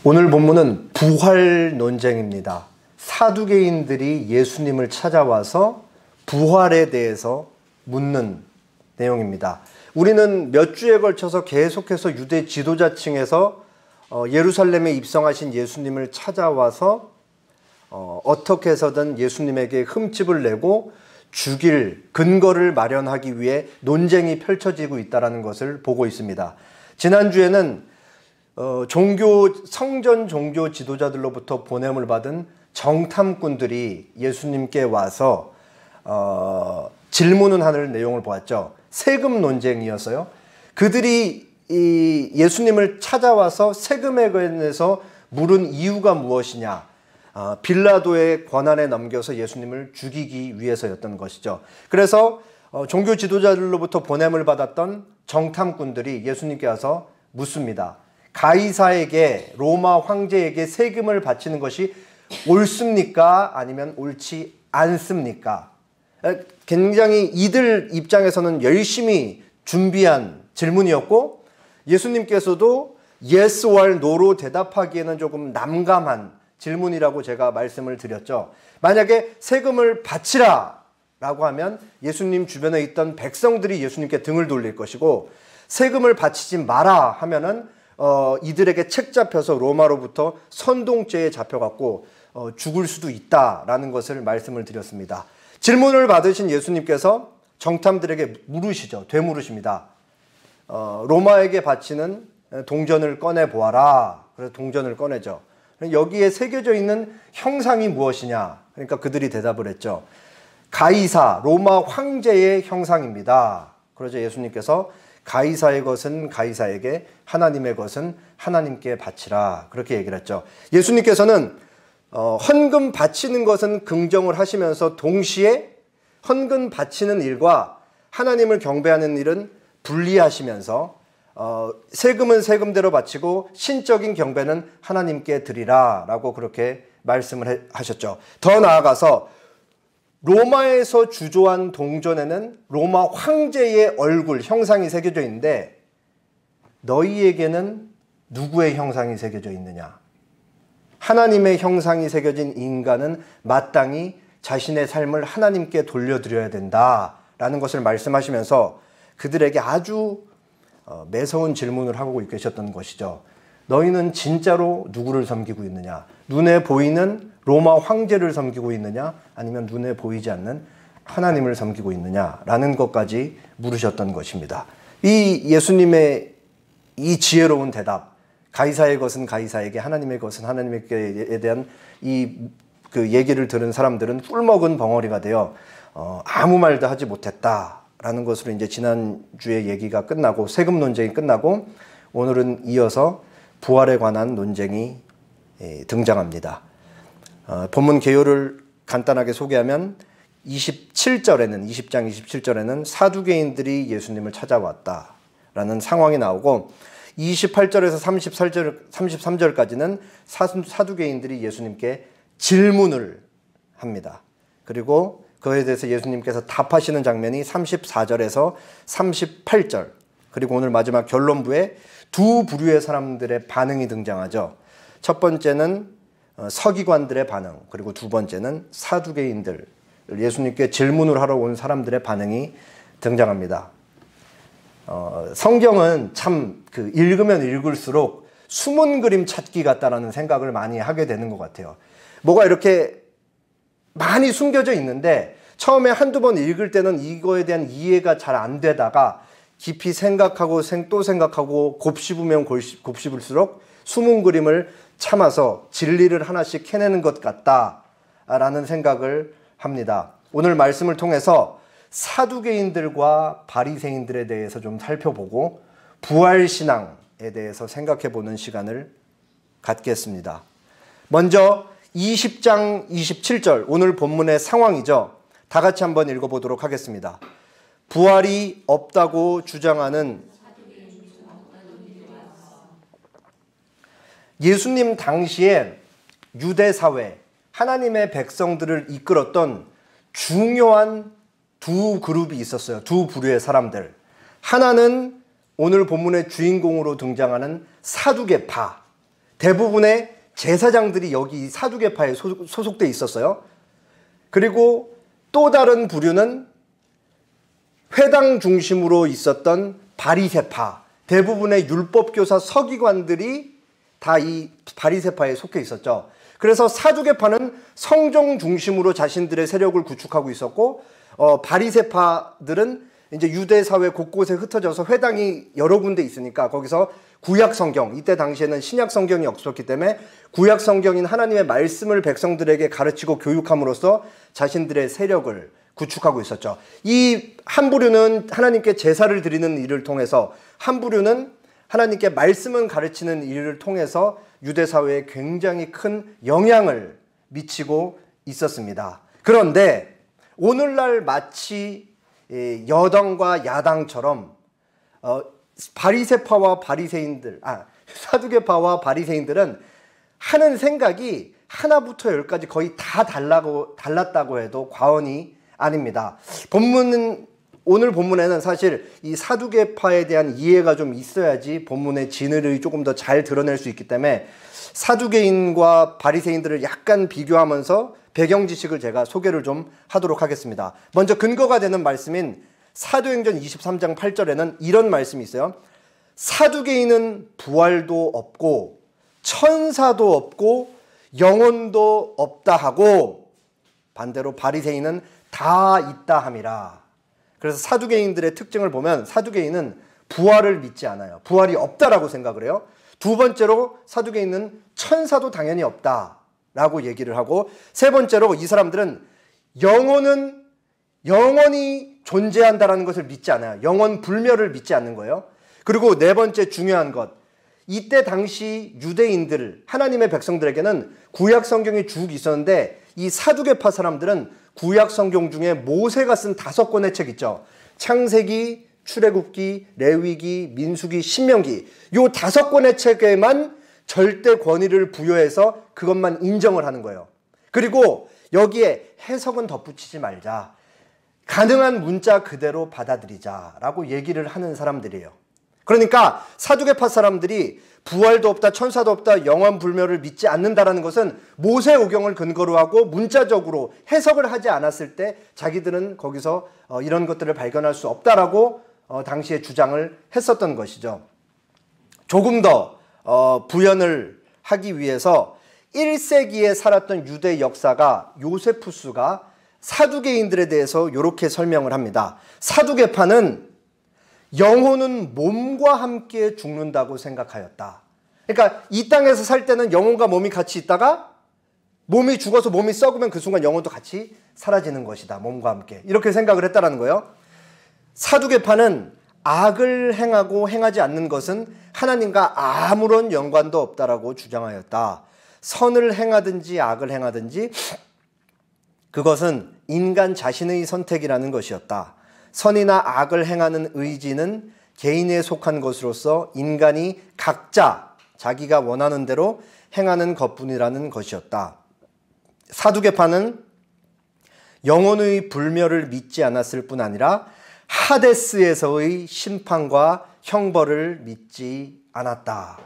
오늘 본문은 부활 논쟁입니다. 사두개인들이 예수님을 찾아와서 부활에 대해서 묻는 내용입니다. 우리는 몇 주에 걸쳐서 계속해서 유대 지도자층에서 예루살렘에 입성하신 예수님을 찾아와서 어떻게 해서든 예수님에게 흠집을 내고 죽일 근거를 마련하기 위해 논쟁이 펼쳐지고 있다는 것을 보고 있습니다. 지난주에는 성전 종교 지도자들로부터 보냄을 받은 정탐꾼들이 예수님께 와서 질문을 하는 내용을 보았죠. 세금 논쟁이었어요. 그들이 예수님을 찾아와서 세금에 관해서 물은 이유가 무엇이냐, 빌라도의 권한에 넘겨서 예수님을 죽이기 위해서였던 것이죠. 그래서 종교 지도자들로부터 보냄을 받았던 정탐꾼들이 예수님께 와서 묻습니다. 가이사에게, 로마 황제에게 세금을 바치는 것이 옳습니까? 아니면 옳지 않습니까? 굉장히 이들 입장에서는 열심히 준비한 질문이었고, 예수님께서도 yes or no로 대답하기에는 조금 난감한 질문이라고 제가 말씀을 드렸죠. 만약에 세금을 바치라 라고 하면 예수님 주변에 있던 백성들이 예수님께 등을 돌릴 것이고, 세금을 바치지 마라 하면은 이들에게 책 잡혀서 로마로부터 선동죄에 잡혀갖고 죽을 수도 있다라는 것을 말씀을 드렸습니다. 질문을 받으신 예수님께서 정탐들에게 물으시죠. 되물으십니다. 로마에게 바치는 동전을 꺼내 보아라. 그래서 동전을 꺼내죠. 여기에 새겨져 있는 형상이 무엇이냐? 그러니까 그들이 대답을 했죠. 가이사, 로마 황제의 형상입니다. 그러자 예수님께서 가이사의 것은 가이사에게, 하나님의 것은 하나님께 바치라. 그렇게 얘기를 했죠. 예수님께서는 헌금 바치는 것은 긍정을 하시면서 동시에 헌금 바치는 일과 하나님을 경배하는 일은 분리하시면서 세금은 세금대로 바치고 신적인 경배는 하나님께 드리라 라고 그렇게 말씀을 하셨죠. 더 나아가서 로마에서 주조한 동전에는 로마 황제의 얼굴, 형상이 새겨져 있는데 너희에게는 누구의 형상이 새겨져 있느냐? 하나님의 형상이 새겨진 인간은 마땅히 자신의 삶을 하나님께 돌려드려야 된다라는 것을 말씀하시면서 그들에게 아주 매서운 질문을 하고 계셨던 것이죠. 너희는 진짜로 누구를 섬기고 있느냐? 눈에 보이는 로마 황제를 섬기고 있느냐? 아니면 눈에 보이지 않는 하나님을 섬기고 있느냐? 라는 것까지 물으셨던 것입니다. 이 예수님의 이 지혜로운 대답, 가이사의 것은 가이사에게, 하나님의 것은 하나님에게에 대한 그 얘기를 들은 사람들은 꿀먹은 벙어리가 되어 아무 말도 하지 못했다라는 것으로 이제 지난주에 얘기가 끝나고 세금 논쟁이 끝나고 오늘은 이어서 부활에 관한 논쟁이 등장합니다. 본문 개요를 간단하게 소개하면 20장 27절에는 사두개인들이 예수님을 찾아왔다라는 상황이 나오고 28절에서 33절까지는 사두개인들이 예수님께 질문을 합니다. 그리고 그에 대해서 예수님께서 답하시는 장면이 34절에서 38절, 그리고 오늘 마지막 결론부에 두 부류의 사람들의 반응이 등장하죠. 첫 번째는 서기관들의 반응, 그리고 두 번째는 사두개인들, 예수님께 질문을 하러 온 사람들의 반응이 등장합니다. 성경은 참 읽으면 읽을수록 숨은 그림 찾기 같다라는 생각을 많이 하게 되는 것 같아요. 뭐가 이렇게 많이 숨겨져 있는데 처음에 한두 번 읽을 때는 이거에 대한 이해가 잘 안 되다가 깊이 생각하고 또 생각하고 곱씹으면 곱씹을수록 숨은 그림을 참아서 진리를 하나씩 캐내는 것 같다라는 생각을 합니다. 오늘 말씀을 통해서 사두개인들과 바리새인들에 대해서 좀 살펴보고 부활신앙에 대해서 생각해보는 시간을 갖겠습니다. 먼저 20장 27절, 오늘 본문의 상황이죠. 다 같이 한번 읽어보도록 하겠습니다. 부활이 없다고 주장하는 예수님 당시에 유대사회, 하나님의 백성들을 이끌었던 중요한 두 그룹이 있었어요. 두 부류의 사람들. 하나는 오늘 본문의 주인공으로 등장하는 사두개파, 대부분의 제사장들이 여기 사두개파에 소속돼 있었어요. 그리고 또 다른 부류는 회당 중심으로 있었던 바리새파, 대부분의 율법교사 서기관들이 다 이 바리새파에 속해 있었죠. 그래서 사두개파는 성종 중심으로 자신들의 세력을 구축하고 있었고, 바리새파들은 이제 유대 사회 곳곳에 흩어져서 회당이 여러 군데 있으니까 거기서 구약 성경, 이때 당시에는 신약 성경이 없었기 때문에 구약 성경인 하나님의 말씀을 백성들에게 가르치고 교육함으로써 자신들의 세력을 구축하고 있었죠. 이 한 부류는 하나님께 제사를 드리는 일을 통해서, 한 부류는 하나님께 말씀을 가르치는 일을 통해서 유대 사회에 굉장히 큰 영향을 미치고 있었습니다. 그런데 오늘날 마치 여당과 야당처럼 바리새파와 사두개파와 바리새인들은 하는 생각이 하나부터 열까지 거의 다 달랐다고 해도 과언이 아닙니다. 오늘 본문에는 사실 이 사두개파에 대한 이해가 좀 있어야지 본문의 진위를 조금 더 잘 드러낼 수 있기 때문에 사두개인과 바리새인들을 약간 비교하면서 배경 지식을 제가 소개를 좀 하도록 하겠습니다. 먼저 근거가 되는 말씀인 사도행전 23장 8절에는 이런 말씀이 있어요. 사두개인은 부활도 없고 천사도 없고 영혼도 없다 하고, 반대로 바리새인은 다 있다 함이라. 그래서 사두개인들의 특징을 보면 사두개인은 부활을 믿지 않아요. 부활이 없다라고 생각을 해요. 두 번째로 사두개인은 천사도 당연히 없다라고 얘기를 하고, 세 번째로 이 사람들은 영원히 존재한다라는 것을 믿지 않아요. 영원 불멸을 믿지 않는 거예요. 그리고 네 번째 중요한 것, 이때 당시 유대인들, 하나님의 백성들에게는 구약 성경이 쭉 있었는데 이 사두개파 사람들은 구약 성경 중에 모세가 쓴 5권의 책 있죠. 창세기, 출애굽기, 레위기, 민수기, 신명기, 요 5권의 책에만 절대 권위를 부여해서 그것만 인정을 하는 거예요. 그리고 여기에 해석은 덧붙이지 말자, 가능한 문자 그대로 받아들이자라고 얘기를 하는 사람들이에요. 그러니까 사두개파 사람들이 부활도 없다, 천사도 없다, 영원 불멸을 믿지 않는다라는 것은 모세오경을 근거로 하고 문자적으로 해석을 하지 않았을 때 자기들은 거기서 이런 것들을 발견할 수 없다라고 당시에 주장을 했었던 것이죠. 조금 더 부연을 하기 위해서 1세기에 살았던 유대 역사가 요세푸스가 사두개인들에 대해서 이렇게 설명을 합니다. 사두개파는 영혼은 몸과 함께 죽는다고 생각하였다. 그러니까 이 땅에서 살 때는 영혼과 몸이 같이 있다가 몸이 죽어서 몸이 썩으면 그 순간 영혼도 같이 사라지는 것이다. 몸과 함께. 이렇게 생각을 했다는 거예요. 사두개파는 악을 행하고 행하지 않는 것은 하나님과 아무런 연관도 없다라고 주장하였다. 선을 행하든지 악을 행하든지 그것은 인간 자신의 선택이라는 것이었다. 선이나 악을 행하는 의지는 개인에 속한 것으로서 인간이 각자 자기가 원하는 대로 행하는 것뿐이라는 것이었다. 사두개파는 영혼의 불멸을 믿지 않았을 뿐 아니라 하데스에서의 심판과 형벌을 믿지 않았다.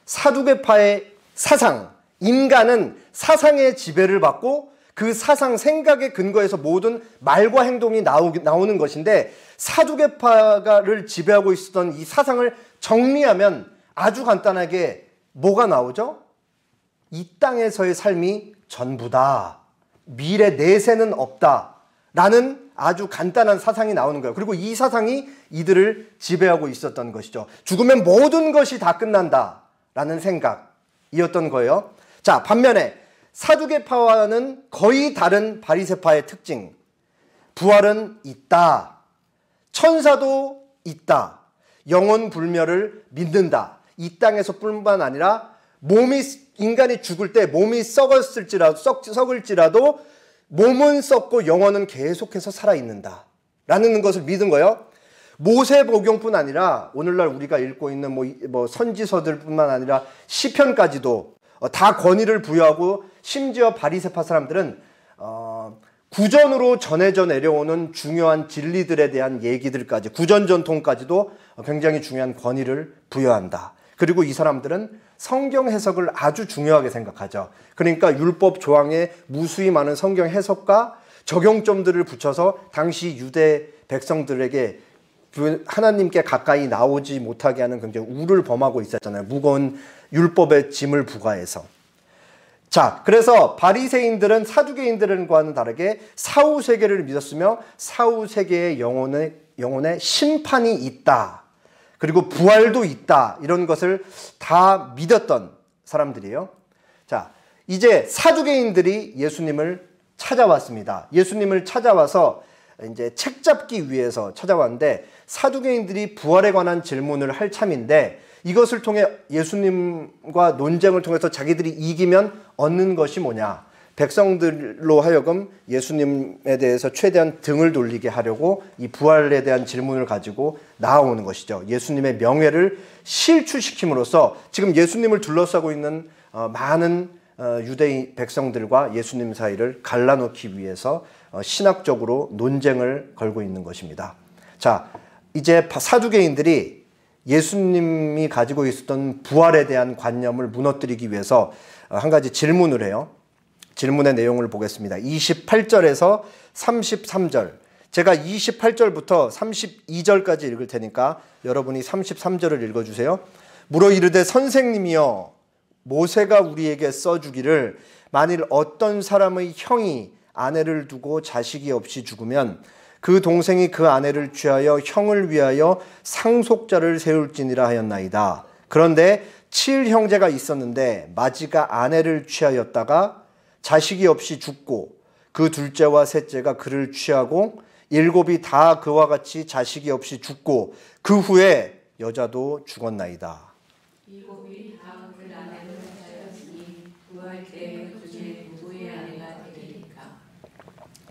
사두개파의 사상, 인간은 사상의 지배를 받고 그 사상, 생각의 근거에서 모든 말과 행동이 나오는 것인데, 사두개파를 지배하고 있었던 이 사상을 정리하면 아주 간단하게 뭐가 나오죠? 이 땅에서의 삶이 전부다. 미래 내세는 없다. 라는 아주 간단한 사상이 나오는 거예요. 그리고 이 사상이 이들을 지배하고 있었던 것이죠. 죽으면 모든 것이 다 끝난다. 라는 생각이었던 거예요. 자, 반면에 사두개파와는 거의 다른 바리새파의 특징. 부활은 있다. 천사도 있다. 영원 불멸을 믿는다. 이 땅에서 뿐만 아니라 인간이 죽을 때 몸이 썩을지라도 몸은 썩고 영혼은 계속해서 살아있는다. 라는 것을 믿은 거예요. 모세복용뿐 아니라 오늘날 우리가 읽고 있는 선지서들뿐만 아니라 시편까지도 다 권위를 부여하고, 심지어 바리새파 사람들은 구전으로 전해져 내려오는 중요한 진리들에 대한 얘기들까지, 구전 전통까지도 굉장히 중요한 권위를 부여한다. 그리고 이 사람들은 성경 해석을 아주 중요하게 생각하죠. 그러니까 율법 조항에 무수히 많은 성경 해석과 적용점들을 붙여서 당시 유대 백성들에게 하나님께 가까이 나오지 못하게 하는 굉장히 우를 범하고 있었잖아요. 무거운 율법의 짐을 부과해서. 자, 그래서 바리새인들은 사두개인들과는 다르게 사후세계를 믿었으며 사후세계의 영혼에 심판이 있다. 그리고 부활도 있다. 이런 것을 다 믿었던 사람들이에요. 자, 이제 사두개인들이 예수님을 찾아왔습니다. 예수님을 찾아와서 이제 책 잡기 위해서 찾아왔는데 사두개인들이 부활에 관한 질문을 할 참인데 이것을 통해 예수님과 논쟁을 통해서 자기들이 이기면 얻는 것이 뭐냐? 백성들로 하여금 예수님에 대해서 최대한 등을 돌리게 하려고 이 부활에 대한 질문을 가지고 나아오는 것이죠. 예수님의 명예를 실추시킴으로써 지금 예수님을 둘러싸고 있는 많은 유대인 백성들과 예수님 사이를 갈라놓기 위해서 신학적으로 논쟁을 걸고 있는 것입니다. 자, 이제 사두개인들이 예수님이 가지고 있었던 부활에 대한 관념을 무너뜨리기 위해서 한 가지 질문을 해요. 질문의 내용을 보겠습니다. 28절에서 33절. 제가 28절부터 32절까지 읽을 테니까 여러분이 33절을 읽어주세요. 물어 이르되 선생님이여 모세가 우리에게 써주기를 만일 어떤 사람의 형이 아내를 두고 자식이 없이 죽으면 그 동생이 그 아내를 취하여 형을 위하여 상속자를 세울지니라 하였나이다. 그런데 7형제가 있었는데 마지가 아내를 취하였다가 자식이 없이 죽고 그 둘째와 셋째가 그를 취하고 7이 다 그와 같이 자식이 없이 죽고 그 후에 여자도 죽었나이다. 7이 다 그 아내를 취하였으니 구할 때 그 중에 누구의 아내가 되리까.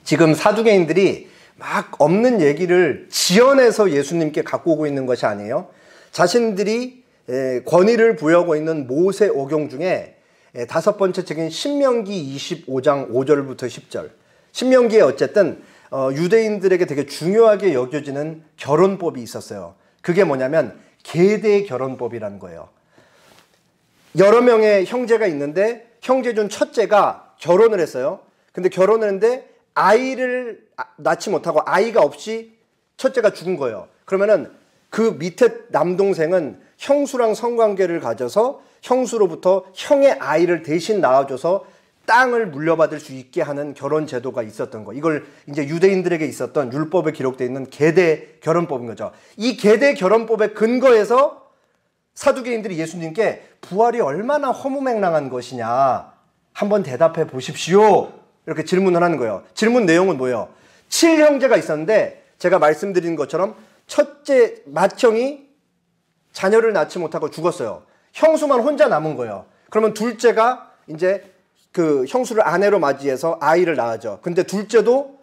지금 사두개인들이 막 없는 얘기를 지어내서 예수님께 갖고 오고 있는 것이 아니에요. 자신들이 권위를 부여하고 있는 모세 오경 중에 5번째 책인 신명기 25장 5절부터 10절. 신명기에 어쨌든 유대인들에게 되게 중요하게 여겨지는 결혼법이 있었어요. 그게 뭐냐면 계대 결혼법이라는 거예요. 여러 명의 형제가 있는데 형제 중 첫째가 결혼을 했어요. 근데 결혼을 했는데 아이를 낳지 못하고 아이가 없이 첫째가 죽은 거예요. 그러면은 그 밑에 남동생은 형수랑 성관계를 가져서 형수로부터 형의 아이를 대신 낳아줘서 땅을 물려받을 수 있게 하는 결혼 제도가 있었던 거. 이걸 이제 유대인들에게 있었던 율법에 기록되어 있는 계대 결혼법인 거죠. 이 계대 결혼법의 근거에서 사두개인들이 예수님께 부활이 얼마나 허무맹랑한 것이냐 한번 대답해 보십시오. 이렇게 질문을 하는 거예요. 질문 내용은 뭐예요? 7형제가 있었는데 제가 말씀드린 것처럼 첫째 맏형이 자녀를 낳지 못하고 죽었어요. 형수만 혼자 남은 거예요. 그러면 둘째가 이제 그 형수를 아내로 맞이해서 아이를 낳아죠. 근데 둘째도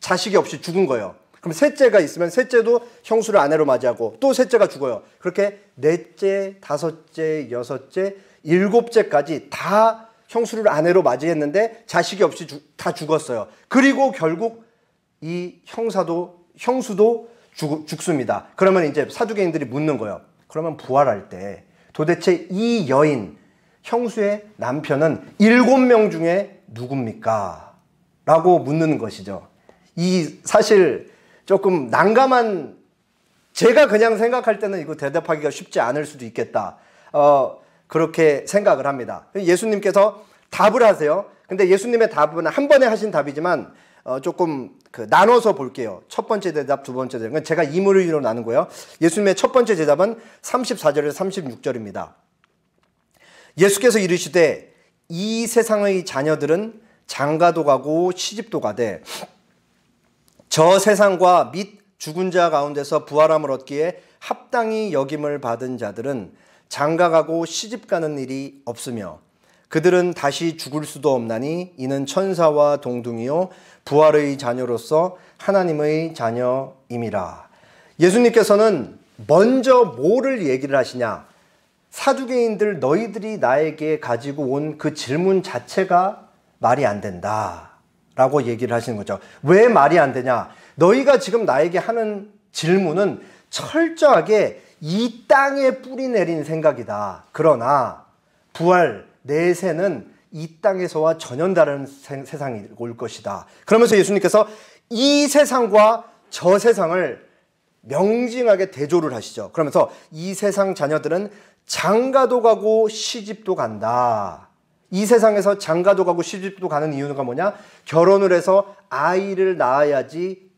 자식이 없이 죽은 거예요. 그럼 셋째가 있으면 셋째도 형수를 아내로 맞이하고 또 셋째가 죽어요. 그렇게 넷째, 다섯째, 여섯째, 7째까지 다 형수를 아내로 맞이했는데 자식이 없이 다 죽었어요. 그리고 결국 이 형수도 죽습니다. 그러면 이제 사두개인들이 묻는 거예요. 그러면 부활할 때 도대체 이 여인, 형수의 남편은 7명 중에 누굽니까? 라고 묻는 것이죠. 이 사실 조금 난감한, 제가 그냥 생각할 때는 이거 대답하기가 쉽지 않을 수도 있겠다. 그렇게 생각을 합니다. 예수님께서 답을 하세요. 근데 예수님의 답은 한 번에 하신 답이지만 조금 나눠서 볼게요. 첫 번째 대답, 두 번째 대답. 제가 임의로 나눈 거예요. 예수님의 첫 번째 대답은 34절에서 36절입니다. 예수께서 이르시되 이 세상의 자녀들은 장가도 가고 시집도 가되 저 세상과 및 죽은 자 가운데서 부활함을 얻기에 합당히 여김을 받은 자들은 장가가고 시집가는 일이 없으며 그들은 다시 죽을 수도 없나니 이는 천사와 동등이요 부활의 자녀로서 하나님의 자녀임이라. 예수님께서는 먼저 뭐를 얘기를 하시냐? 사두개인들 너희들이 나에게 가지고 온 그 질문 자체가 말이 안 된다 라고 얘기를 하시는 거죠. 왜 말이 안 되냐? 너희가 지금 나에게 하는 질문은 철저하게 이 땅에 뿌리 내린 생각이다. 그러나 부활, 내세는 이 땅에서와 전혀 다른 세상이 올 것이다. 그러면서 예수님께서 이 세상과 저 세상을 명징하게 대조를 하시죠. 그러면서 이 세상 자녀들은 장가도 가고 시집도 간다. 이 세상에서 장가도 가고 시집도 가는 이유가 뭐냐? 결혼을 해서 아이를 낳아야지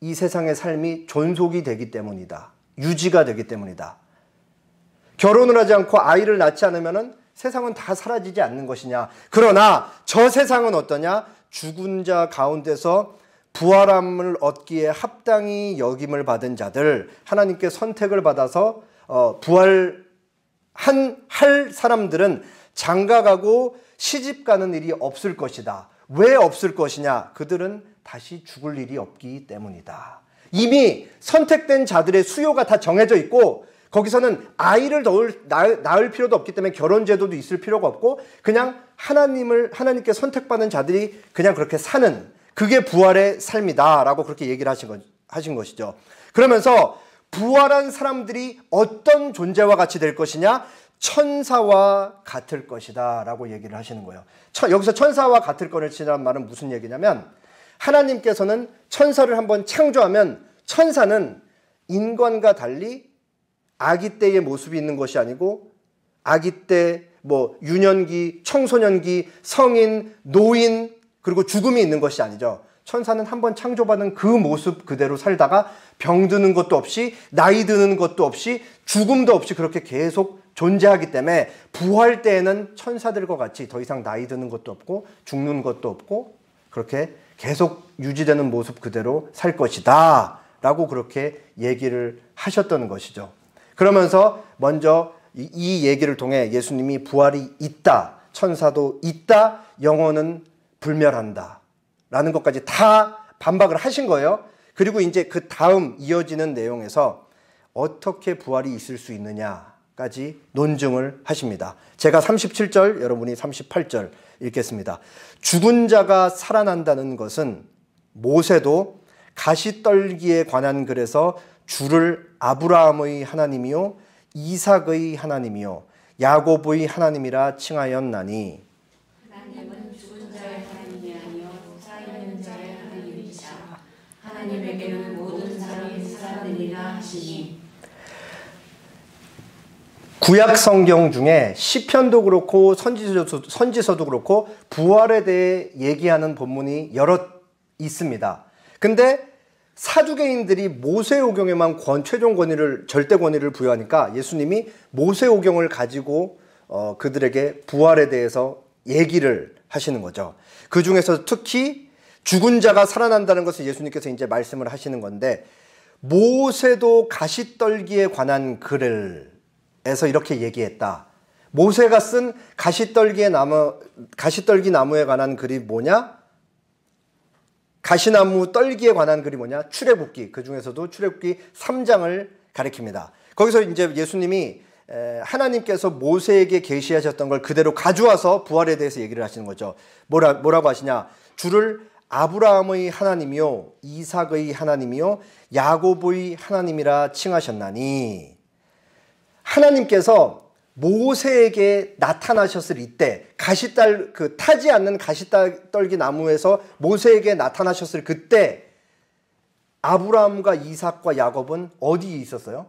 이 세상의 삶이 존속이 되기 때문이다. 유지가 되기 때문이다. 결혼을 하지 않고 아이를 낳지 않으면 세상은 다 사라지지 않는 것이냐. 그러나 저 세상은 어떠냐? 죽은 자 가운데서 부활함을 얻기에 합당히 여김을 받은 자들, 하나님께 선택을 받아서 부활할 사람들은 장가가고 시집가는 일이 없을 것이다. 왜 없을 것이냐? 그들은 다시 죽을 일이 없기 때문이다. 이미 선택된 자들의 수요가 다 정해져 있고 거기서는 아이를 낳을 필요도 없기 때문에 결혼제도도 있을 필요가 없고 그냥 하나님께 선택받은 자들이 그냥 그렇게 사는, 그게 부활의 삶이다 라고 그렇게 얘기를 하신 것이죠. 그러면서 부활한 사람들이 어떤 존재와 같이 될 것이냐? 천사와 같을 것이다 라고 얘기를 하시는 거예요. 여기서 천사와 같을 것이라는 말은 무슨 얘기냐면, 하나님께서는 천사를 한번 창조하면 천사는 인간과 달리 아기 때의 모습이 있는 것이 아니고 아기 때 유년기, 청소년기, 성인, 노인, 그리고 죽음이 있는 것이 아니죠. 천사는 한번 창조받은 그 모습 그대로 살다가 병드는 것도 없이 나이 드는 것도 없이 죽음도 없이 그렇게 계속 존재하기 때문에 부활 때에는 천사들과 같이 더 이상 나이 드는 것도 없고 죽는 것도 없고 그렇게 계속 유지되는 모습 그대로 살 것이다 라고 그렇게 얘기를 하셨던 것이죠. 그러면서 먼저 이 얘기를 통해 예수님이 부활이 있다, 천사도 있다, 영혼은 불멸한다 라는 것까지 다 반박을 하신 거예요. 그리고 이제 그 다음 이어지는 내용에서 어떻게 부활이 있을 수 있느냐까지 논증을 하십니다. 제가 37절, 여러분이 38절 읽겠습니다. 죽은 자가 살아난다는 것은 모세도 가시떨기에 관한 글에서 주를 아브라함의 하나님이요 이삭의 하나님이요 야곱의 하나님이라 칭하였나니, 하나님은 죽은 자의 하나님이 아니요 살아있는 자의 하나님이시라. 하나님에게는 모든 사람이 살아내리라 하시니. 구약 성경 중에 시편도 그렇고 선지서도 그렇고 부활에 대해 얘기하는 본문이 여러 있습니다. 근데 사두개인들이 모세오경에만 최종 권위를, 절대 권위를 부여하니까 예수님이 모세오경을 가지고 그들에게 부활에 대해서 얘기를 하시는 거죠. 그 중에서 특히 죽은 자가 살아난다는 것을 예수님께서 이제 말씀을 하시는 건데, 모세도 가시떨기에 관한 글을 에서 이렇게 얘기했다. 모세가 쓴 가시떨기 나무에 관한 글이 뭐냐? 가시나무 떨기에 관한 글이 뭐냐? 출애굽기. 그 중에서도 출애굽기 3장을 가리킵니다. 거기서 이제 예수님이 하나님께서 모세에게 계시하셨던 걸 그대로 가져와서 부활에 대해서 얘기를 하시는 거죠. 뭐라고 하시냐? 주를 아브라함의 하나님이요 이삭의 하나님이요 야곱의 하나님이라 칭하셨나니, 하나님께서 모세에게 나타나셨을 이때, 타지 않는 가시떨기 나무에서 모세에게 나타나셨을 그때 아브라함과 이삭과 야곱은 어디에 있었어요?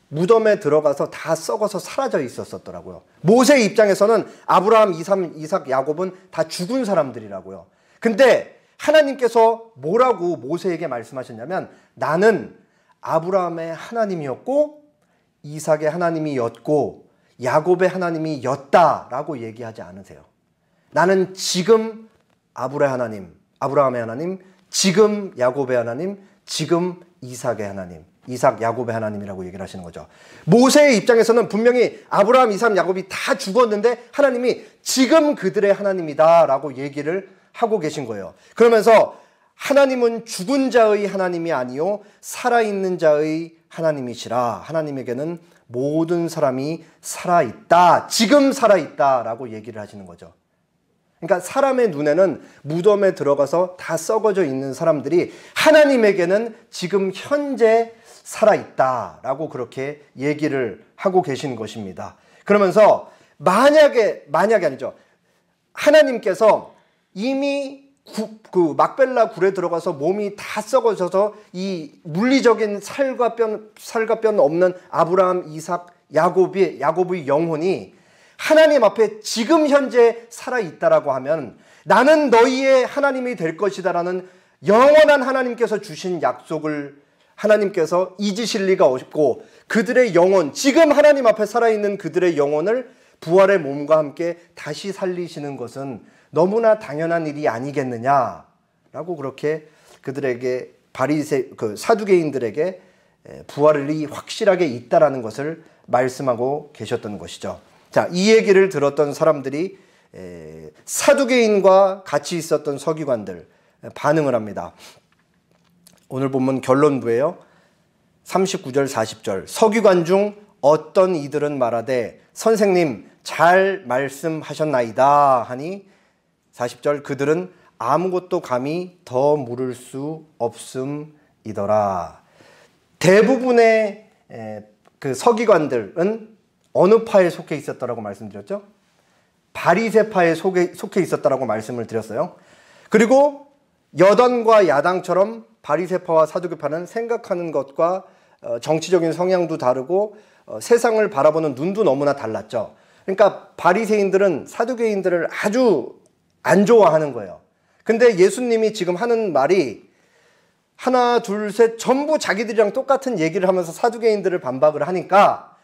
무덤에 들어가서 다 썩어서 사라져 있었더라고요. 모세의 입장에서는 아브라함, 이삭, 야곱은 다 죽은 사람들이라고요. 근데 하나님께서 뭐라고 모세에게 말씀하셨냐면, 나는 아브라함의 하나님이었고 이삭의 하나님이었고 야곱의 하나님이었다라고 얘기하지 않으세요. 나는 지금 아브라함의 하나님, 지금 야곱의 하나님, 지금 이삭의 하나님, 이삭, 야곱의 하나님이라고 얘기를 하시는 거죠. 모세의 입장에서는 분명히 아브라함, 이삭, 야곱이 다 죽었는데 하나님이 지금 그들의 하나님이다라고 얘기를 하고 계신 거예요. 그러면서 하나님은 죽은 자의 하나님이 아니요 살아있는 자의 하나님이시라. 하나님에게는 모든 사람이 살아있다, 지금 살아있다라고 얘기를 하시는 거죠. 그러니까 사람의 눈에는 무덤에 들어가서 다 썩어져 있는 사람들이 하나님에게는 지금 현재 살아있다라고 그렇게 얘기를 하고 계신 것입니다. 그러면서 만약에 아니죠. 하나님께서 이미 그 막벨라 굴에 들어가서 몸이 다 썩어져서 이 물리적인 살과 뼈 없는 아브라함, 이삭, 야곱의 영혼이 하나님 앞에 지금 현재 살아있다라고 하면 나는 너희의 하나님이 될 것이다라는 영원한 하나님께서 주신 약속을 하나님께서 잊으실 리가 없고 그들의 영혼, 지금 하나님 앞에 살아있는 그들의 영혼을 부활의 몸과 함께 다시 살리시는 것은 너무나 당연한 일이 아니겠느냐라고 그렇게 그들에게 사두개인들에게 부활이 확실하게 있다라는 것을 말씀하고 계셨던 것이죠. 자, 이 얘기를 들었던 사람들이 사두개인과 같이 있었던 서기관들 반응을 합니다. 오늘 본문 결론부예요. 39절 40절 서기관 중 어떤 이들은 말하되 선생님 잘 말씀하셨나이다 하니 40절 그들은 아무것도 감히 더 물을 수 없음이더라. 대부분의 그 서기관들은 어느 파에 속해 있었다라고 말씀드렸죠? 바리새파에 속해 있었다라고 말씀을 드렸어요. 그리고 여당과 야당처럼 바리새파와 사두개파는 생각하는 것과 정치적인 성향도 다르고 세상을 바라보는 눈도 너무나 달랐죠. 그러니까 바리새인들은 사두개인들을 아주 안 좋아하는 거예요. 근데 예수님이 지금 하는 말이 하나, 둘, 셋 전부 자기들이랑 똑같은 얘기를 하면서 사두개인들을 반박을 하니까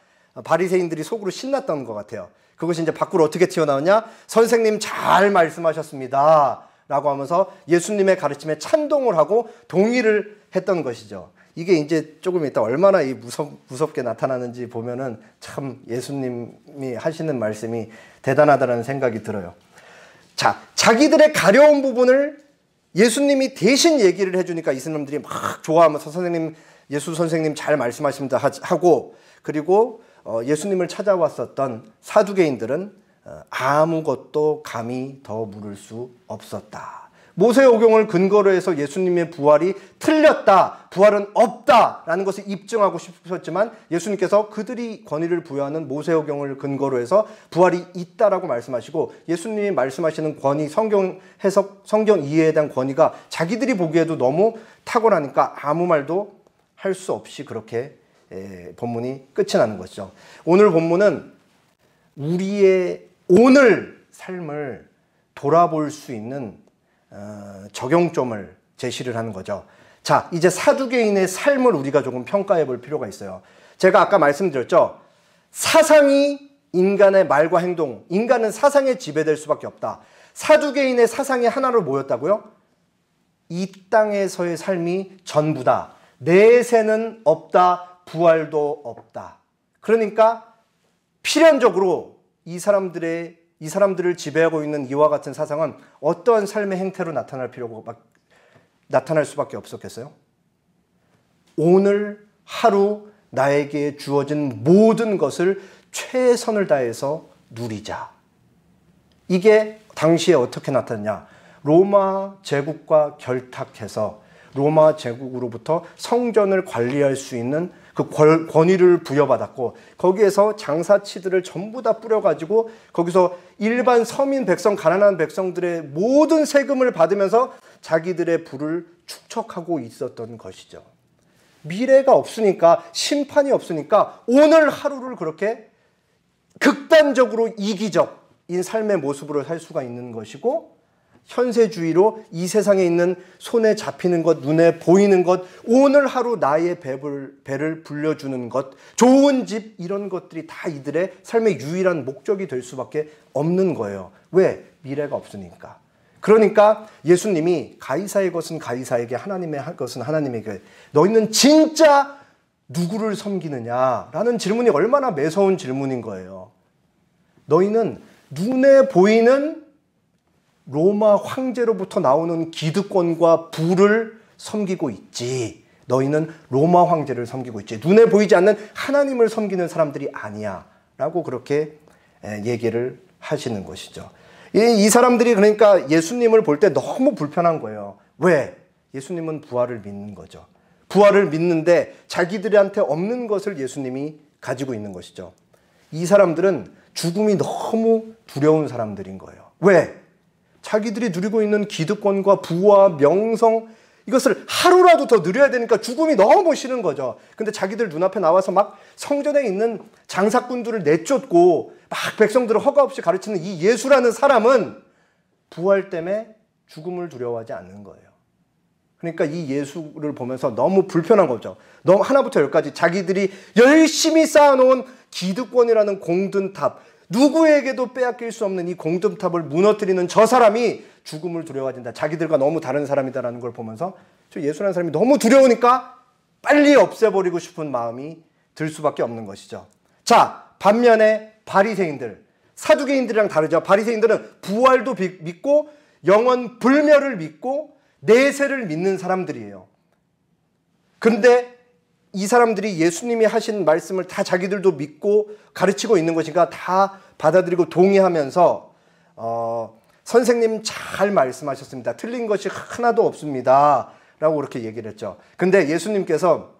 바리새인들이 속으로 신났던 것 같아요. 그것이 이제 밖으로 어떻게 튀어나오냐? 선생님 잘 말씀하셨습니다 라고 하면서 예수님의 가르침에 찬동을 하고 동의를 했던 것이죠. 이게 이제 조금 이따 얼마나 무섭게 나타나는지 보면은 참 예수님이 하시는 말씀이 대단하다는 생각이 들어요. 자, 자기들의 가려운 부분을 예수님이 대신 얘기를 해주니까 이 사람들이 막 좋아하면서 예수 선생님 잘 말씀하십니다 하고, 그리고 예수님을 찾아왔었던 사두개인들은 아무것도 감히 더 물을 수 없었다. 모세오경을 근거로 해서 예수님의 부활이 틀렸다, 부활은 없다라는 것을 입증하고 싶으셨지만 예수님께서 그들이 권위를 부여하는 모세오경을 근거로 해서 부활이 있다라고 말씀하시고 예수님이 말씀하시는 권위, 성경 해석, 성경 이해에 대한 권위가 자기들이 보기에도 너무 탁월하니까 아무 말도 할 수 없이 그렇게 본문이 끝이 나는 것이죠. 오늘 본문은 우리의 오늘 삶을 돌아볼 수 있는 적용점을 제시를 하는 거죠. 자, 이제 사두개인의 삶을 우리가 조금 평가해 볼 필요가 있어요. 제가 아까 말씀드렸죠. 사상이 인간의 말과 행동, 인간은 사상에 지배될 수밖에 없다. 사두개인의 사상이 하나로 모였다고요? 이 땅에서의 삶이 전부다. 내세는 없다. 부활도 없다. 그러니까 필연적으로 이 사람들을 지배하고 있는 이와 같은 사상은 어떠한 삶의 행태로 나타날 수밖에 없었겠어요? 오늘 하루 나에게 주어진 모든 것을 최선을 다해서 누리자. 이게 당시에 어떻게 나타났냐? 로마 제국과 결탁해서 로마 제국으로부터 성전을 관리할 수 있는 그 권위를 부여받았고 거기에서 장사치들을 전부 다 뿌려가지고 거기서 일반 서민 백성, 가난한 백성들의 모든 세금을 받으면서 자기들의 부를 축적하고 있었던 것이죠. 미래가 없으니까, 심판이 없으니까 오늘 하루를 그렇게 극단적으로 이기적인 삶의 모습으로 살 수가 있는 것이고, 현세주의로 이 세상에 있는 손에 잡히는 것, 눈에 보이는 것, 오늘 하루 나의 배를 불려주는 것, 좋은 집, 이런 것들이 다 이들의 삶의 유일한 목적이 될 수밖에 없는 거예요. 왜? 미래가 없으니까. 그러니까 예수님이 가이사의 것은 가이사에게, 하나님의 것은 하나님에게, 너희는 진짜 누구를 섬기느냐라는 질문이 얼마나 매서운 질문인 거예요. 너희는 눈에 보이는 로마 황제로부터 나오는 기득권과 부를 섬기고 있지. 너희는 로마 황제를 섬기고 있지. 눈에 보이지 않는 하나님을 섬기는 사람들이 아니야. 라고 그렇게 얘기를 하시는 것이죠. 이 사람들이 그러니까 예수님을 볼 때 너무 불편한 거예요. 왜? 예수님은 부활을 믿는 거죠. 부활을 믿는데 자기들한테 없는 것을 예수님이 가지고 있는 것이죠. 이 사람들은 죽음이 너무 두려운 사람들인 거예요. 왜? 자기들이 누리고 있는 기득권과 부와 명성, 이것을 하루라도 더 누려야 되니까 죽음이 너무 싫은 거죠. 근데 자기들 눈앞에 나와서 막 성전에 있는 장사꾼들을 내쫓고 막 백성들을 허가 없이 가르치는 이 예수라는 사람은 부활 때문에 죽음을 두려워하지 않는 거예요. 그러니까 이 예수를 보면서 너무 불편한 거죠. 너무 하나부터 열까지 자기들이 열심히 쌓아놓은 기득권이라는 공든탑, 누구에게도 빼앗길 수 없는 이 공든탑을 무너뜨리는 저 사람이 죽음을 두려워하진다. 자기들과 너무 다른 사람이다라는 걸 보면서 저 예수라는 사람이 너무 두려우니까 빨리 없애버리고 싶은 마음이 들 수밖에 없는 것이죠. 자, 반면에 바리새인들, 사두개인들이랑 다르죠. 바리새인들은 부활도 믿고 영원 불멸을 믿고 내세를 믿는 사람들이에요. 그런데 이 사람들이 예수님이 하신 말씀을 다 자기들도 믿고 가르치고 있는 것이니까 다 받아들이고 동의하면서 선생님 잘 말씀하셨습니다. 틀린 것이 하나도 없습니다. 라고 그렇게 얘기를 했죠. 근데 예수님께서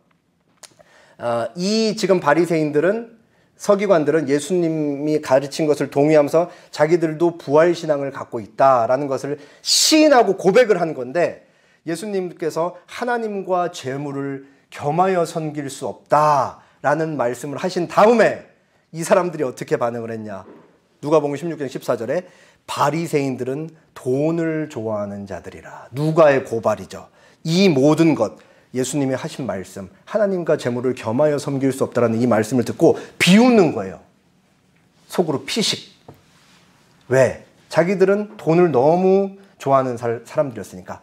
이 지금 바리새인들은, 서기관들은 예수님이 가르친 것을 동의하면서 자기들도 부활신앙을 갖고 있다라는 것을 시인하고 고백을 한 건데, 예수님께서 하나님과 재물을 겸하여 섬길 수 없다라는 말씀을 하신 다음에 이 사람들이 어떻게 반응을 했냐. 누가복음 16장 14절에 바리새인들은 돈을 좋아하는 자들이라. 누가의 고발이죠. 이 모든 것, 예수님이 하신 말씀, 하나님과 재물을 겸하여 섬길 수 없다라는 이 말씀을 듣고 비웃는 거예요. 속으로 피식. 왜? 자기들은 돈을 너무 좋아하는 사람들이었으니까.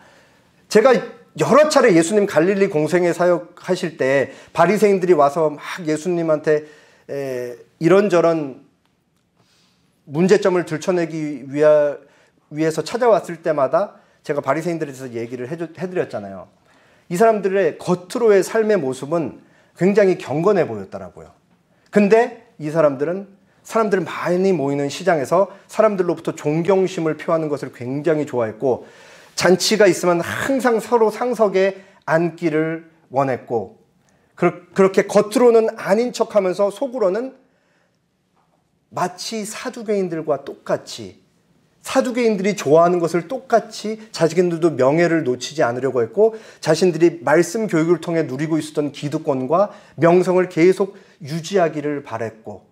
제가 여러 차례 예수님 갈릴리 공생애 사역하실 때 바리새인들이 와서 막 예수님한테 이런저런 문제점을 들춰내기 위해서 찾아왔을 때마다 제가 바리새인들에 대해서 얘기를 해드렸잖아요. 이 사람들의 겉으로의 삶의 모습은 굉장히 경건해 보였더라고요. 근데 이 사람들은 사람들 많이 모이는 시장에서 사람들로부터 존경심을 표하는 것을 굉장히 좋아했고, 잔치가 있으면 항상 서로 상석에 앉기를 원했고, 그렇게 겉으로는 아닌 척하면서 속으로는 마치 사두개인들과 똑같이, 사두개인들이 좋아하는 것을 똑같이 자신들도 명예를 놓치지 않으려고 했고, 자신들이 말씀 교육을 통해 누리고 있었던 기득권과 명성을 계속 유지하기를 바랬고,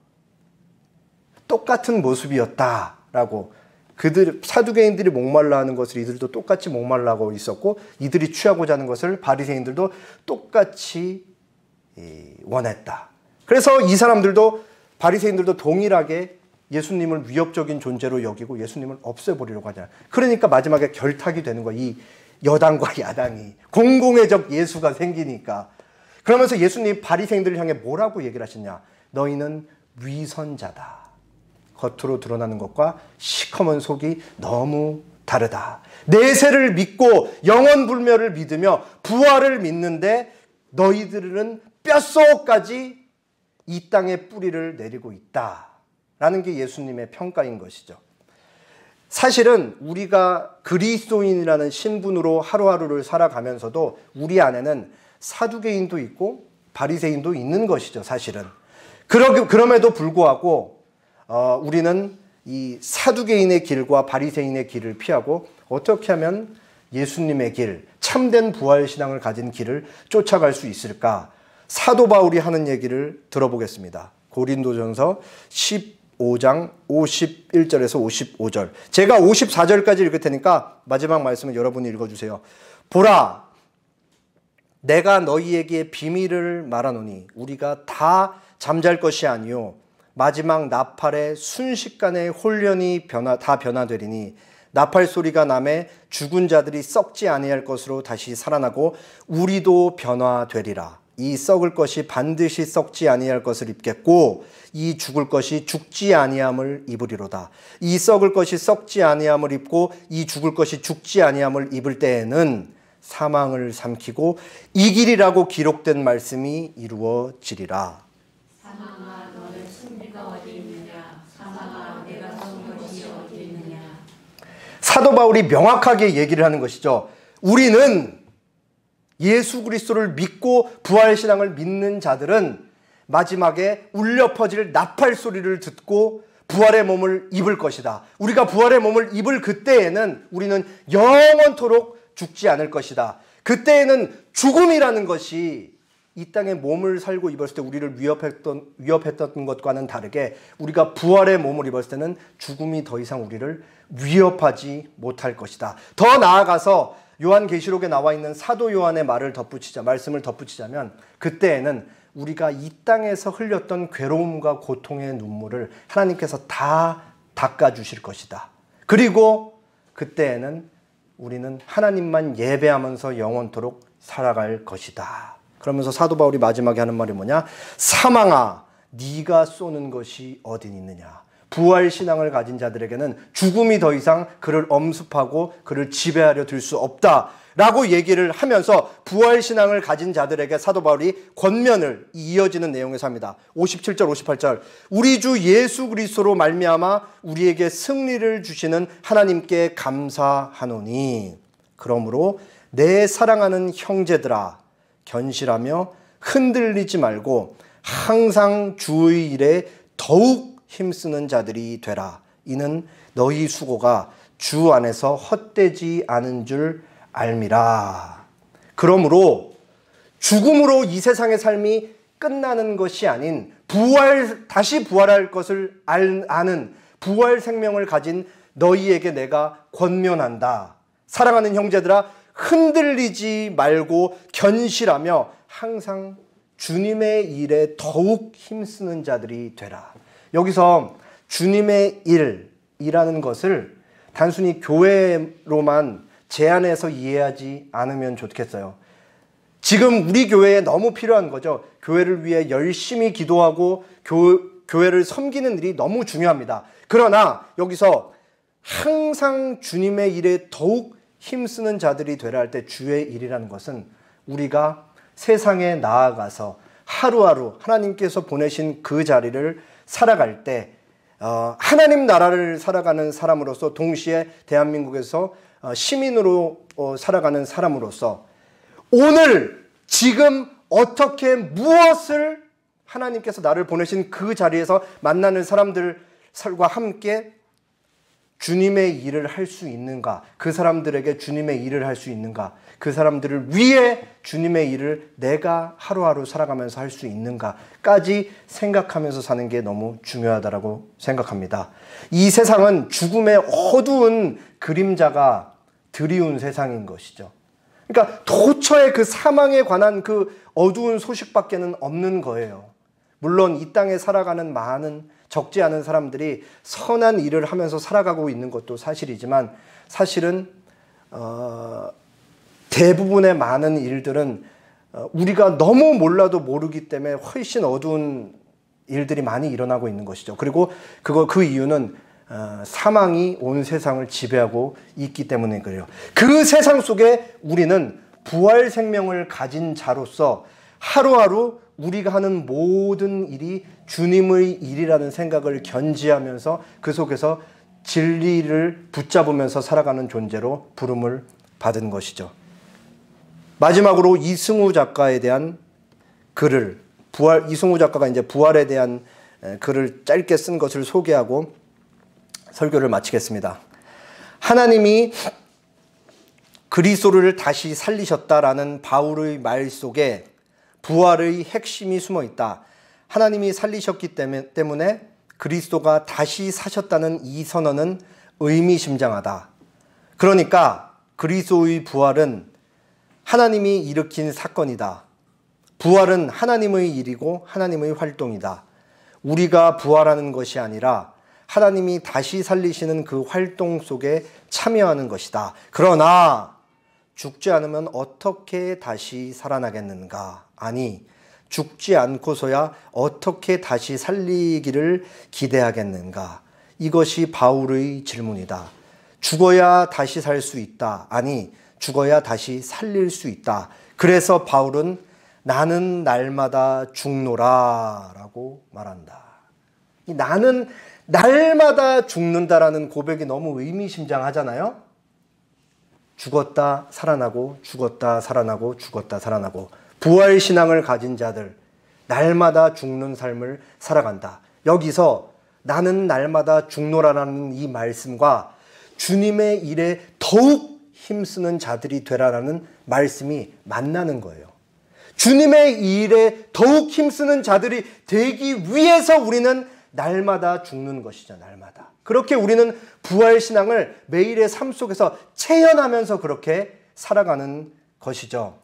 똑같은 모습이었다라고. 사두개인들이 목말라 하는 것을 이들도 똑같이 목말라 하고 있었고, 이들이 취하고자 하는 것을 바리새인들도 똑같이 원했다. 그래서 이 사람들도, 바리새인들도 동일하게 예수님을 위협적인 존재로 여기고 예수님을 없애버리려고 하잖아요. 그러니까 마지막에 결탁이 되는 거야. 이 여당과 야당이. 공공의적 예수가 생기니까. 그러면서 예수님 바리새인들을 향해 뭐라고 얘기를 하시냐. 너희는 위선자다. 겉으로 드러나는 것과 시커먼 속이 너무 다르다. 내세를 믿고 영원불멸을 믿으며 부활을 믿는데 너희들은 뼛속까지 이 땅에 뿌리를 내리고 있다라는 게 예수님의 평가인 것이죠. 사실은 우리가 그리스도인이라는 신분으로 하루하루를 살아가면서도 우리 안에는 사두개인도 있고 바리새인도 있는 것이죠. 사실은. 그럼에도 불구하고 우리는 이 사두개인의 길과 바리새인의 길을 피하고 어떻게 하면 예수님의 길, 참된 부활신앙을 가진 길을 쫓아갈 수 있을까? 사도 바울이 하는 얘기를 들어보겠습니다. 고린도전서 15장 51절에서 55절. 제가 54절까지 읽을 테니까 마지막 말씀은 여러분이 읽어주세요. 보라, 내가 너희에게 비밀을 말하노니 우리가 다 잠잘 것이 아니요 마지막 나팔의 순식간에 홀연히 다 변화되리니 나팔 소리가 나매 죽은 자들이 썩지 아니할 것으로 다시 살아나고 우리도 변화되리라. 이 썩을 것이 반드시 썩지 아니할 것을 입겠고 이 죽을 것이 죽지 아니함을 입으리로다. 이 썩을 것이 썩지 아니함을 입고 이 죽을 것이 죽지 아니함을 입을 때에는 사망을 삼키고 이 길이라고 기록된 말씀이 이루어지리라. 사망아 너는 승리가 어디 있느냐. 사망아 내가 쏜 것이 어디 있느냐. 사도 바울이 명확하게 얘기를 하는 것이죠. 우리는 예수 그리스도를 믿고 부활신앙을 믿는 자들은 마지막에 울려 퍼질 나팔 소리를 듣고 부활의 몸을 입을 것이다. 우리가 부활의 몸을 입을 그때에는 우리는 영원토록 죽지 않을 것이다. 그때에는 죽음이라는 것이 이 땅에 몸을 살고 입었을 때 우리를 위협했던 것과는 다르게 우리가 부활의 몸을 입었을 때는 죽음이 더 이상 우리를 위협하지 못할 것이다. 더 나아가서 요한계시록에 나와 있는 사도 요한의 말씀을 덧붙이자면 그때에는 우리가 이 땅에서 흘렸던 괴로움과 고통의 눈물을 하나님께서 다 닦아주실 것이다. 그리고 그때에는 우리는 하나님만 예배하면서 영원토록 살아갈 것이다. 그러면서 사도 바울이 마지막에 하는 말이 뭐냐? 사망아, 네가 쏘는 것이 어디 있느냐? 부활 신앙을 가진 자들에게는 죽음이 더 이상 그를 엄습하고 그를 지배하려 들 수 없다라고 얘기를 하면서 부활 신앙을 가진 자들에게 사도 바울이 권면을 이어지는 내용에서 합니다. 57절 58절 우리 주 예수 그리스도로 말미암아 우리에게 승리를 주시는 하나님께 감사하노니 그러므로 내 사랑하는 형제들아 견실하며 흔들리지 말고 항상 주의 일에 더욱 힘쓰는 자들이 되라. 이는 너희 수고가 주 안에서 헛되지 않은 줄 알미라. 그러므로 죽음으로 이 세상의 삶이 끝나는 것이 아닌 다시 부활할 것을 아는 부활 생명을 가진 너희에게 내가 권면한다. 사랑하는 형제들아 흔들리지 말고 견실하며 항상 주님의 일에 더욱 힘쓰는 자들이 되라. 여기서 주님의 일이라는 것을 단순히 교회로만 제한해서 이해하지 않으면 좋겠어요. 지금 우리 교회에 너무 필요한 거죠. 교회를 위해 열심히 기도하고 교회를 섬기는 일이 너무 중요합니다. 그러나 여기서 항상 주님의 일에 더욱 힘쓰는 자들이 되라 할 때 주의 일이라는 것은 우리가 세상에 나아가서 하루하루 하나님께서 보내신 그 자리를 살아갈 때 하나님 나라를 살아가는 사람으로서 동시에 대한민국에서 시민으로 살아가는 사람으로서 오늘 지금 어떻게 무엇을 하나님께서 나를 보내신 그 자리에서 만나는 사람들과 함께 주님의 일을 할 수 있는가? 그 사람들에게 주님의 일을 할 수 있는가? 그 사람들을 위해 주님의 일을 내가 하루하루 살아가면서 할 수 있는가까지 생각하면서 사는 게 너무 중요하다고 생각합니다. 이 세상은 죽음의 어두운 그림자가 드리운 세상인 것이죠. 그러니까 도처에 그 사망에 관한 그 어두운 소식밖에는 없는 거예요. 물론 이 땅에 살아가는 적지 않은 사람들이 선한 일을 하면서 살아가고 있는 것도 사실이지만 사실은 대부분의 많은 일들은 우리가 너무 몰라도 모르기 때문에 훨씬 어두운 일들이 많이 일어나고 있는 것이죠. 그리고 그 이유는 사망이 온 세상을 지배하고 있기 때문에 그래요. 그 세상 속에 우리는 부활 생명을 가진 자로서 하루하루 우리가 하는 모든 일이 주님의 일이라는 생각을 견지하면서 그 속에서 진리를 붙잡으면서 살아가는 존재로 부름을 받은 것이죠. 마지막으로 이승우 작가에 대한 글을 이승우 작가가 이제 부활에 대한 글을 짧게 쓴 것을 소개하고 설교를 마치겠습니다. 하나님이 그리스도를 다시 살리셨다라는 바울의 말 속에 부활의 핵심이 숨어 있다. 하나님이 살리셨기 때문에 그리스도가 다시 사셨다는 이 선언은 의미심장하다. 그러니까 그리스도의 부활은 하나님이 일으킨 사건이다. 부활은 하나님의 일이고 하나님의 활동이다. 우리가 부활하는 것이 아니라 하나님이 다시 살리시는 그 활동 속에 참여하는 것이다. 그러나 죽지 않으면 어떻게 다시 살아나겠는가? 아니, 죽지 않고서야 어떻게 다시 살리기를 기대하겠는가? 이것이 바울의 질문이다. 죽어야 다시 살 수 있다. 아니, 죽어야 다시 살릴 수 있다. 그래서 바울은 나는 날마다 죽노라 라고 말한다. 이 나는 날마다 죽는다라는 고백이 너무 의미심장하잖아요. 죽었다 살아나고 죽었다 살아나고 죽었다 살아나고 부활신앙을 가진 자들, 날마다 죽는 삶을 살아간다. 여기서 나는 날마다 죽노라라는 이 말씀과 주님의 일에 더욱 힘쓰는 자들이 되라라는 말씀이 만나는 거예요. 주님의 일에 더욱 힘쓰는 자들이 되기 위해서 우리는 날마다 죽는 것이죠. 날마다. 그렇게 우리는 부활신앙을 매일의 삶 속에서 체현하면서 그렇게 살아가는 것이죠.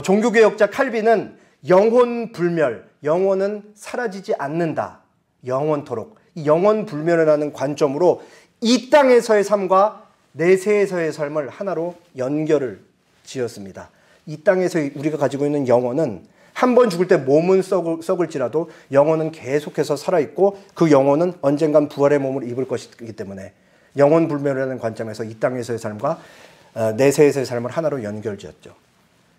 종교개혁자 칼빈은 영혼불멸, 영혼은 사라지지 않는다. 영원토록. 이 영혼불멸이라는 관점으로 이 땅에서의 삶과 내세에서의 삶을 하나로 연결을 지었습니다. 이 땅에서 우리가 가지고 있는 영혼은 한 번 죽을 때 몸은 썩을지라도 영혼은 계속해서 살아있고 그 영혼은 언젠간 부활의 몸을 입을 것이기 때문에 영혼불멸이라는 관점에서 이 땅에서의 삶과 내세에서의 삶을 하나로 연결지었죠.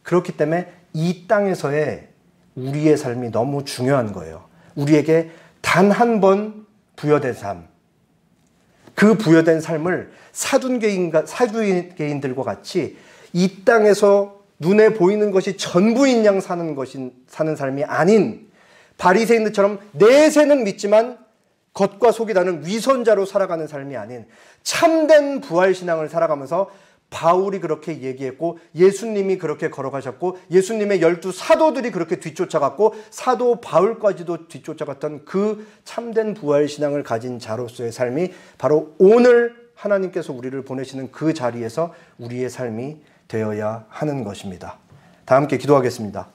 그렇기 때문에 이 땅에서의 우리의 삶이 너무 중요한 거예요. 우리에게 단 한 번 부여된 삶, 그 부여된 삶을 사두개인들과 같이 이 땅에서 눈에 보이는 것이 전부인 양 사는 삶이 아닌 바리새인들처럼 내세는 믿지만 겉과 속이 다른 위선자로 살아가는 삶이 아닌 참된 부활신앙을 살아가면서 바울이 그렇게 얘기했고 예수님이 그렇게 걸어가셨고 예수님의 12 사도들이 그렇게 뒤쫓아갔고 사도 바울까지도 뒤쫓아갔던 그 참된 부활신앙을 가진 자로서의 삶이 바로 오늘 하나님께서 우리를 보내시는 그 자리에서 우리의 삶이 되어야 하는 것입니다. 다 함께 기도하겠습니다.